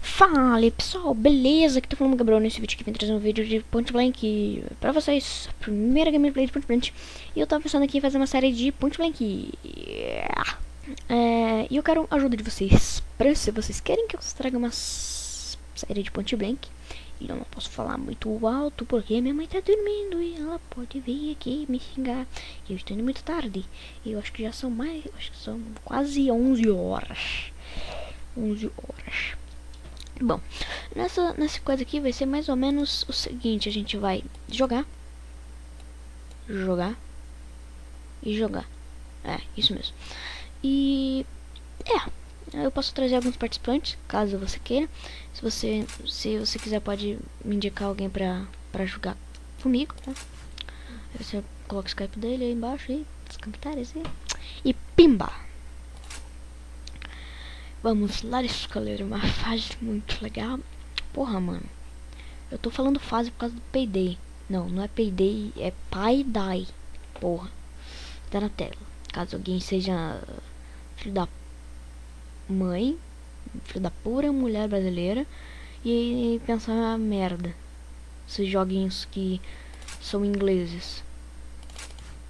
Fala pessoal, beleza? Aqui tá falando Gabriel. Nesse vídeo aqui vim trazer um vídeo de Point Blank pra vocês, a primeira gameplay de Point Blank. E eu tava pensando aqui em fazer uma série de Point Blank. E eu quero a ajuda de vocês. Se vocês querem que eu traga uma série de Point Blank, e eu não posso falar muito alto porque minha mãe tá dormindo e ela pode vir aqui me xingar. E eu estou indo muito tarde. E eu acho que já são acho que são quase 11 horas. 11 horas. Bom, nessa coisa aqui vai ser mais ou menos o seguinte: a gente vai jogar e jogar. É, isso mesmo. E eu posso trazer alguns participantes, caso você queira. Se você quiser, pode me indicar alguém pra jogar comigo, tá? Aí você coloca o Skype dele aí embaixo aí, nos comentários aí. E pimba! Vamos lá escolher uma fase muito legal. Porra, mano. Eu tô falando fase por causa do Payday. Não, não é Payday, é Payday. Porra. Tá na tela. Caso alguém seja filho da mãe, filho da pura mulher brasileira, e pensar merda. Esses joguinhos que são ingleses.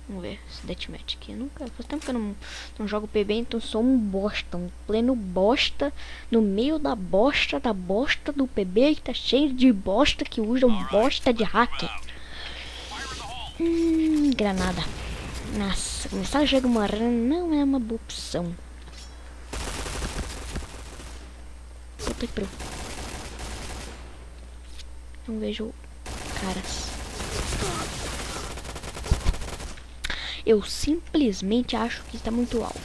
Vamos ver esse deathmatch aqui. Faz tempo que eu não jogo PB, então sou um bosta. Um pleno bosta. No meio da bosta do PB. Que tá cheio de bosta que usam bosta de hacker. Granada. Nossa, começar o jogo morrendo não é uma boa opção. Puta que pariu. Não vejo caras. Eu simplesmente acho que está muito alto.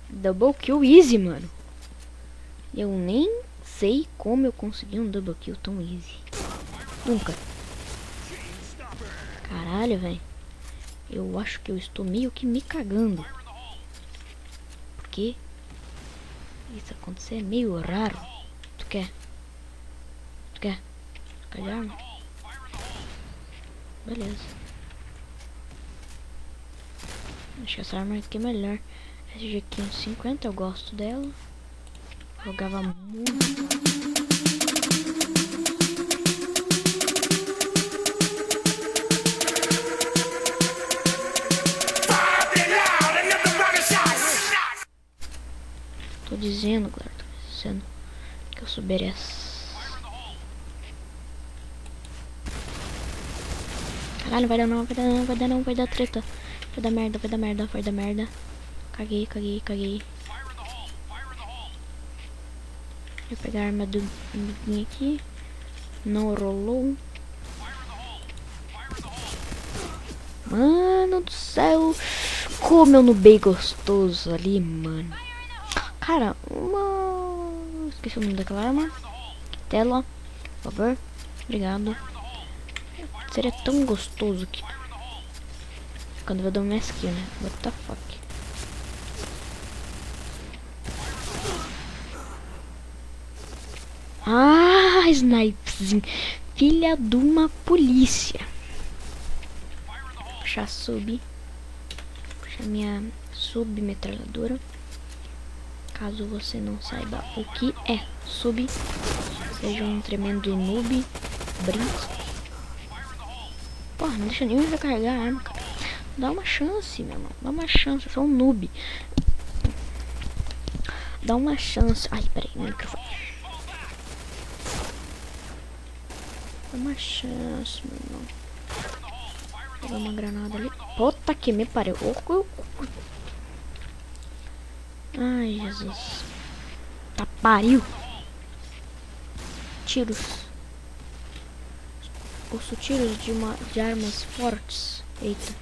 Double kill easy, mano. Eu nem sei como eu consegui um double kill tão easy. Nunca. Caralho, velho. Eu acho que eu estou meio que me cagando. Porque isso acontecer é meio raro. Tu quer? Calhar? Beleza. Acho que essa arma aqui é melhor. Essa G550 eu gosto dela. Jogava muito. Tô dizendo, galera, tô dizendo que eu souberia. Caralho, vai dar não, vai dar treta. Vai dar merda. Caguei. Vou pegar a arma do amiguinho aqui. Não rolou. Mano do céu. Como eu nubei gostoso ali, mano. Cara, esqueci o nome daquela arma. Tela, por favor. Obrigado. Seria tão gostoso que... Quando eu dou uma skill, né? What the fuck? Ah, snipezinho. Filha de uma polícia. Puxar sub. Puxar minha submetralhadora. Caso você não saiba o que é sub, seja um tremendo noob, brinco. Porra, não deixa nem eu recarregar a arma, cara. Dá uma chance, meu irmão. Dá uma chance, eu sou um noob. Dá uma chance. Ai, peraí, meu microfone. Dá uma chance, meu irmão. Vou dar uma granada ali. Puta que me pariu. Ai, Jesus. Tá pariu. Tiros. Ouço tiros de armas fortes. Eita.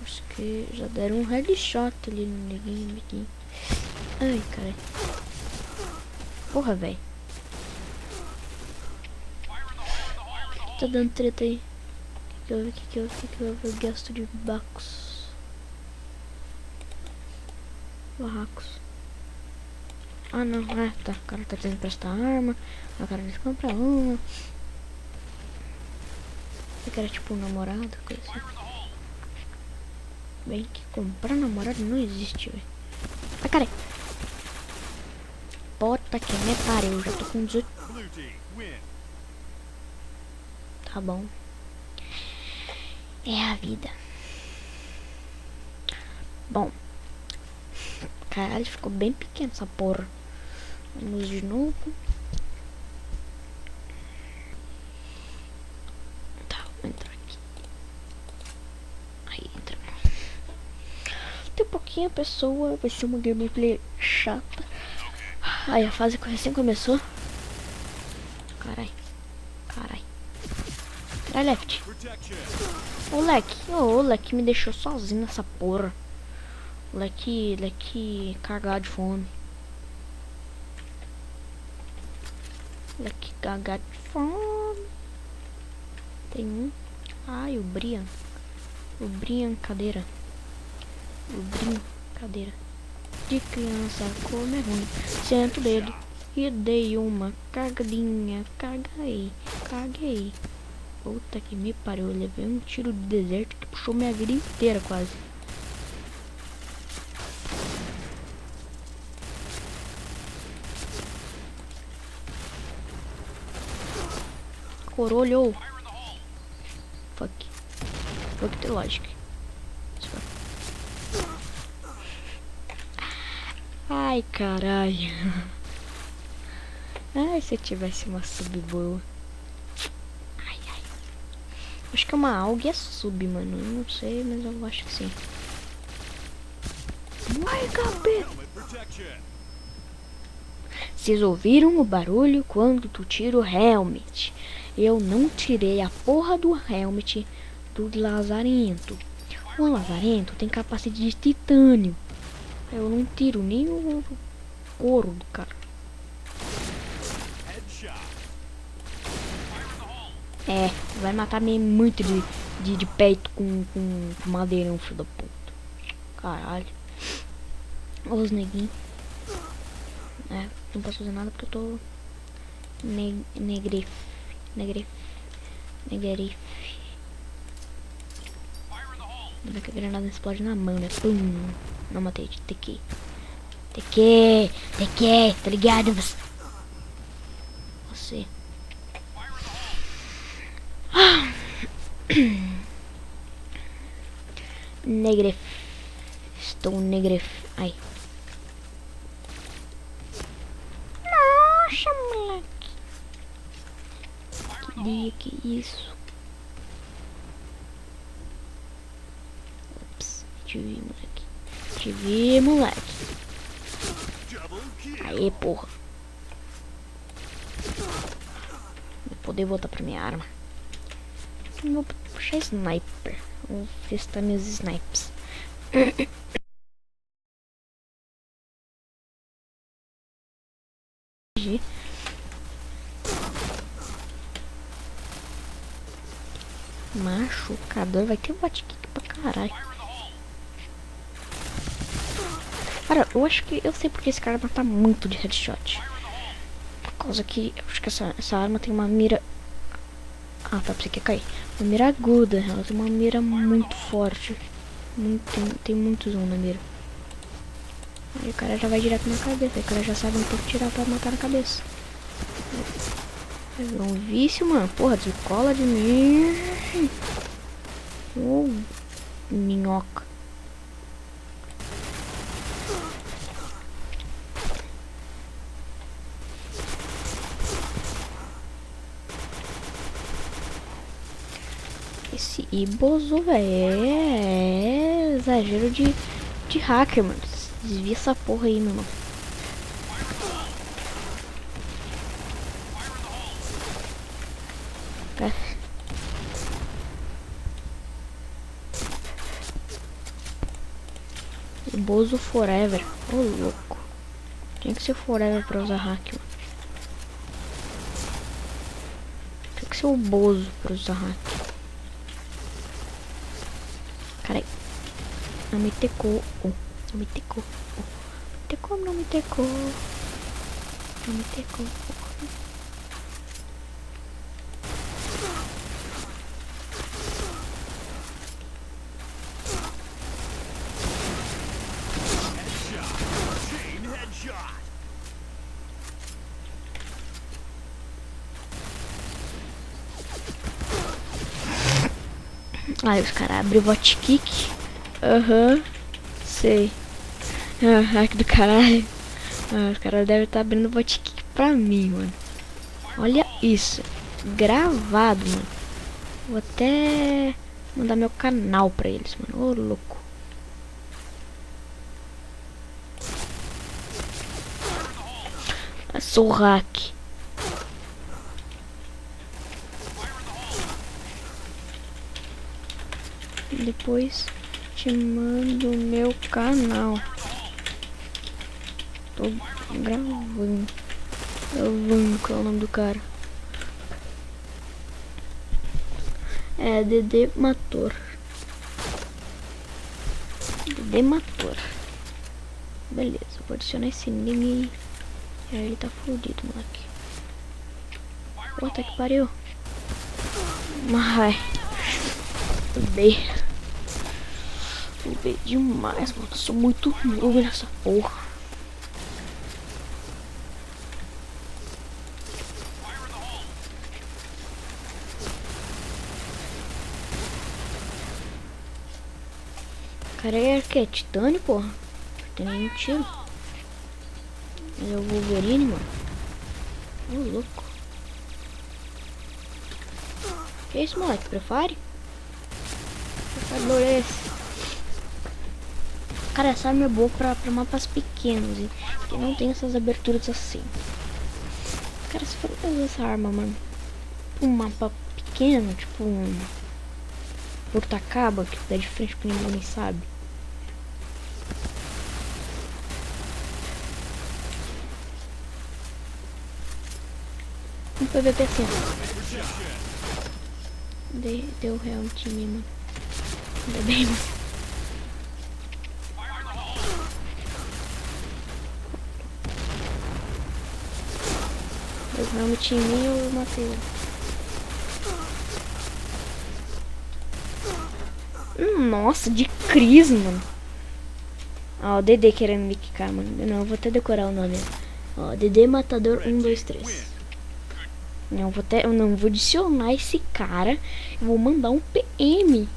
Acho que já deram um headshot ali no neguinho aqui. Ai, cara. Porra, velho. Tá dando treta aí. O que eu gasto de barracos. Ah, não. Ah, tá. O cara tá tentando emprestar arma. O cara disse comprar uma. Eu quero tipo um namorado, coisa assim. Bem que comprar namorado não existe, velho. Ah, cara. Bota que me pariu. Eu já tô com 18. Tá bom. É a vida. Bom. Caralho, ficou bem pequeno essa porra. Vamos de novo. Tá, vou entrar aqui. Aí, entra. Tem pouquinha pessoa, vai ser uma gameplay chata. Aí a fase recém começou. Carai. Carai. Carai, Left. O Leque me deixou sozinho nessa porra. Leque cagado de fome. Leque cagado de fome. Tem um. Ai, o Brian. O Brian, cadeira. O Brian, cadeira. De criança, como é ruim. Sento o dedo e dei uma cagadinha. Caguei. Puta que me pariu. Eu levei um tiro do deserto que puxou minha vida inteira quase. Corolho. Fuck the logic. Ai, caralho. Ai, se eu tivesse uma sub boa. Ai. Acho que é uma AUG é sub, mano. Eu não sei, mas eu acho que sim. Ai, cabelo. Vocês ouviram o barulho quando tu tira o helmet? Eu não tirei a porra do helmet do lazarento. O lazarento tem capacidade de titânio. Eu não tiro nem o couro do cara. É, vai matar meio muito de peito com madeirão, filho da puta. Caralho. Olha os neguinhos. É, não posso fazer nada porque eu tô negrif. Ainda que a granada explode na mão, né? Pum. Não matei, TQ, tá ligado? Você. Negref. Estou negref. Ai. Nossa, moleque. Que dia que isso? Ops. Te vi, moleque. Aê, porra. Vou poder voltar pra minha arma. Vou puxar sniper. Vou testar meus snipes. Machucador. Vai ter botkick pra caralho. Cara, eu acho que eu sei porque esse cara mata muito de headshot. Por causa que eu acho que essa arma tem uma mira. Ah, tá, você quer cair. Uma mira aguda, ela tem uma mira muito forte. Tem muito zoom na mira. Aí o cara já vai direto na cabeça. Aí o cara já sabe um pouco tirar pra matar na cabeça. É um vício, mano. Porra, descola de mim. Minhoca. Esse Ibozo, velho, é exagero de hacker, mano. Desvia essa porra aí, meu irmão. Tá. Ibozo forever. Ô, louco. Tinha que ser forever pra usar hack, mano. Tinha que ser o Bozo pra usar hack. Carai. Não me tecou. Não me tecou. Não me tecou. Pra meter com fogo. Aí os caras abrem o bot kick. Aham. Sei. Ah, que do caralho. Ah, os caras devem estar abrindo o bot kick pra mim, mano. Olha isso. Gravado, mano. Vou até mandar meu canal pra eles, mano. Ô, louco. Eu sou hack. Depois te mando meu canal. Tô gravando. Qual é o nome do cara? É Dedê Mator. Dedê Mator. Beleza, vou adicionar esse nome e aí ele tá fudido, moleque. Puta que pariu. Mas B demais, mano. Sou muito noob nessa porra. Cara, é que é titânio, porra. Não tem nenhum tiro. Ele é o Wolverine, mano. Ô, louco. Que isso, moleque? Prefere? Adorei esse. Cara, essa arma é boa pra mapas pequenos e que não tem essas aberturas assim. Cara, se for usar essa arma, mano, pra um mapa pequeno, tipo um porta-caba que dá de frente pra ninguém nem sabe. Um PVP assim, ó. Deu real no time, mano. Ainda bem, mano. Deu real no time e eu matei ele. Nossa, de Cris, mano. Ó, o Dedê querendo me quicar, mano. Não, eu vou até decorar o nome. Ó, Dedê Matador 123. Não, eu não vou adicionar esse cara. Eu vou mandar um PM.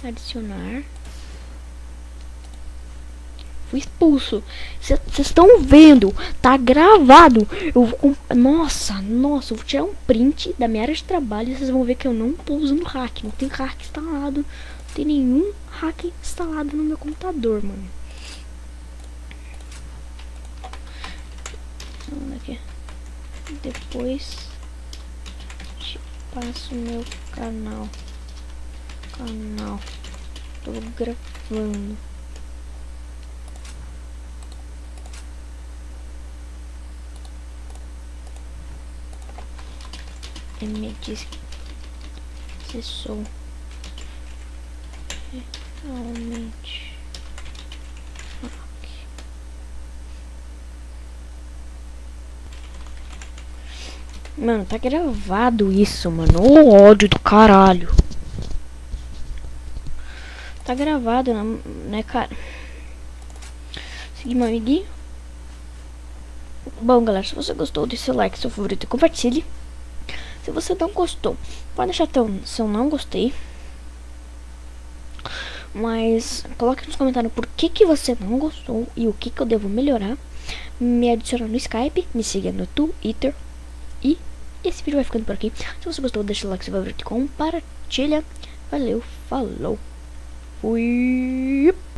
Adicionar. Fui expulso. Vocês estão vendo? Tá gravado. Eu vou. Nossa, eu vou tirar um print da minha área de trabalho. E vocês vão ver que eu não tô usando hack. Não tem hack instalado. Não tem nenhum hack instalado no meu computador, mano. Vamos aqui. Depois te passo meu canal. Tô gravando. Ele me diz que sou realmente hack. Mano, tá gravado isso, mano. O ódio do caralho. Tá gravado, né, cara? Seguir meu amiguinho. Bom, galera, se você gostou, deixe seu like, seu favorito e compartilhe. Se você não gostou, pode deixar seu não gostei. Mas coloque nos comentários por que você não gostou e o que eu devo melhorar. Me adiciona no Skype, me siga no Twitter. E esse vídeo vai ficando por aqui. Se você gostou, deixa o like, seu favorito e compartilha. Valeu, falou. Fui.